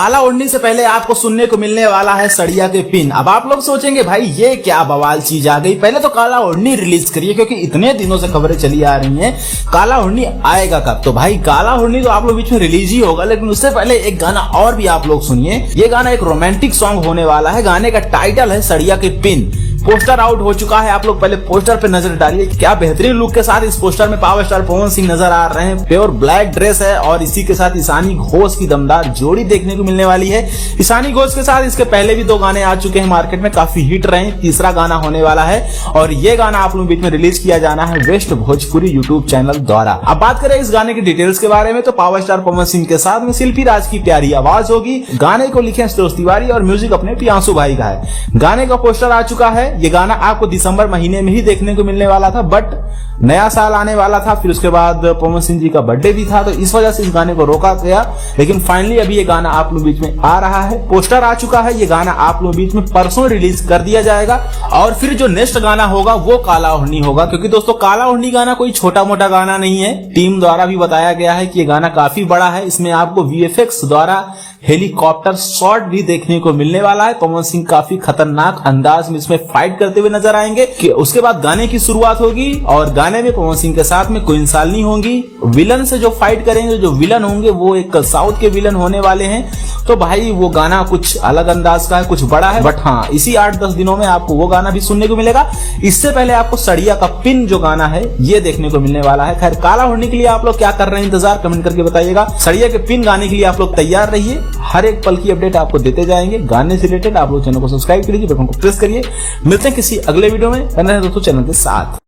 काला ओढ़नी से पहले आपको सुनने को मिलने वाला है सड़िया के पिन। अब आप लोग सोचेंगे भाई ये क्या बवाल चीज आ गई, पहले तो काला ओढ़नी रिलीज करिए, क्योंकि इतने दिनों से खबरें चली आ रही हैं काला ओढ़नी आएगा कब। तो भाई काला ओढ़नी तो आप लोग बीच में रिलीज ही होगा, लेकिन उससे पहले एक गाना और भी आप लोग सुनिए। ये गाना एक रोमांटिक सॉन्ग होने वाला है। गाने का टाइटल है सड़िया के पिन। पोस्टर आउट हो चुका है, आप लोग पहले पोस्टर पे नजर डालिए। क्या बेहतरीन लुक के साथ इस पोस्टर में पावर स्टार पवन सिंह नजर आ रहे हैं। प्योर ब्लैक ड्रेस है और इसी के साथ ईशानी घोष की दमदार जोड़ी देखने को मिलने वाली है। ईशानी घोष के साथ इसके पहले भी 2 गाने आ चुके हैं मार्केट में, काफी हिट रहे। तीसरा गाना होने वाला है और ये गाना आप लोग बीच में रिलीज किया जाना है वेस्ट भोजपुरी यूट्यूब चैनल द्वारा। अब बात करें इस गाने की डिटेल्स के बारे में, तो पावर स्टार पवन सिंह के साथ में शिल्पी राज की प्यारी आवाज होगी। गाने को लिखे संतोष तिवारी और म्यूजिक अपने प्रियांशु भाई का है। गाने का पोस्टर आ चुका है। ये गाना आपको दिसंबर महीने में ही देखने को मिलने वाला था, बट नया साल आने वाला था, फिर उसके बाद पवन सिंह जी का बर्थडे भी था, तो इस वजह से इस गाने को रोका गया। लेकिन फाइनली अभी ये गाना आप लोग बीच में आ रहा है, पोस्टर आ चुका है। ये गाना आप लोग बीच में परसों रिलीज कर दिया जाएगा और फिर जो नेक्स्ट गाना होगा वो काला ओढ़नी होगा। क्योंकि दोस्तों काला ओढ़नी गाना कोई छोटा मोटा गाना नहीं है। टीम द्वारा भी बताया गया है कि ये गाना काफी बड़ा है। इसमें आपको VFX द्वारा हेलीकॉप्टर शॉट भी देखने को मिलने वाला है। पवन सिंह काफी खतरनाक अंदाज में इसमें फाइट करते हुए नजर आएंगे। कि उसके बाद गाने की शुरुआत होगी और गाने में पवन सिंह के साथ में क्वीन सालनी होंगी। विलन से जो फाइट करेंगे, जो विलन होंगे वो एक साउथ के विलन होने वाले हैं। तो भाई वो गाना कुछ अलग अंदाज का है, कुछ बड़ा है, बट हाँ इसी 8-10 दिनों में आपको वो गाना भी सुनने को मिलेगा। इससे पहले आपको सड़िया का पिन जो गाना है ये देखने को मिलने वाला है। खैर काला ओढ़नी के लिए आप लोग क्या कर रहे हैं, इंतजार कमेंट करके बताइएगा। सड़िया के पिन गाने के लिए आप लोग तैयार रहिए, हर एक पल की अपडेट आपको देते जाएंगे। गाने से रिलेटेड आप लोग चैनल को सब्सक्राइब करिए, बटन को प्रेस करिए। मिलते हैं किसी अगले वीडियो में, बने रहें दोस्तों चैनल के साथ।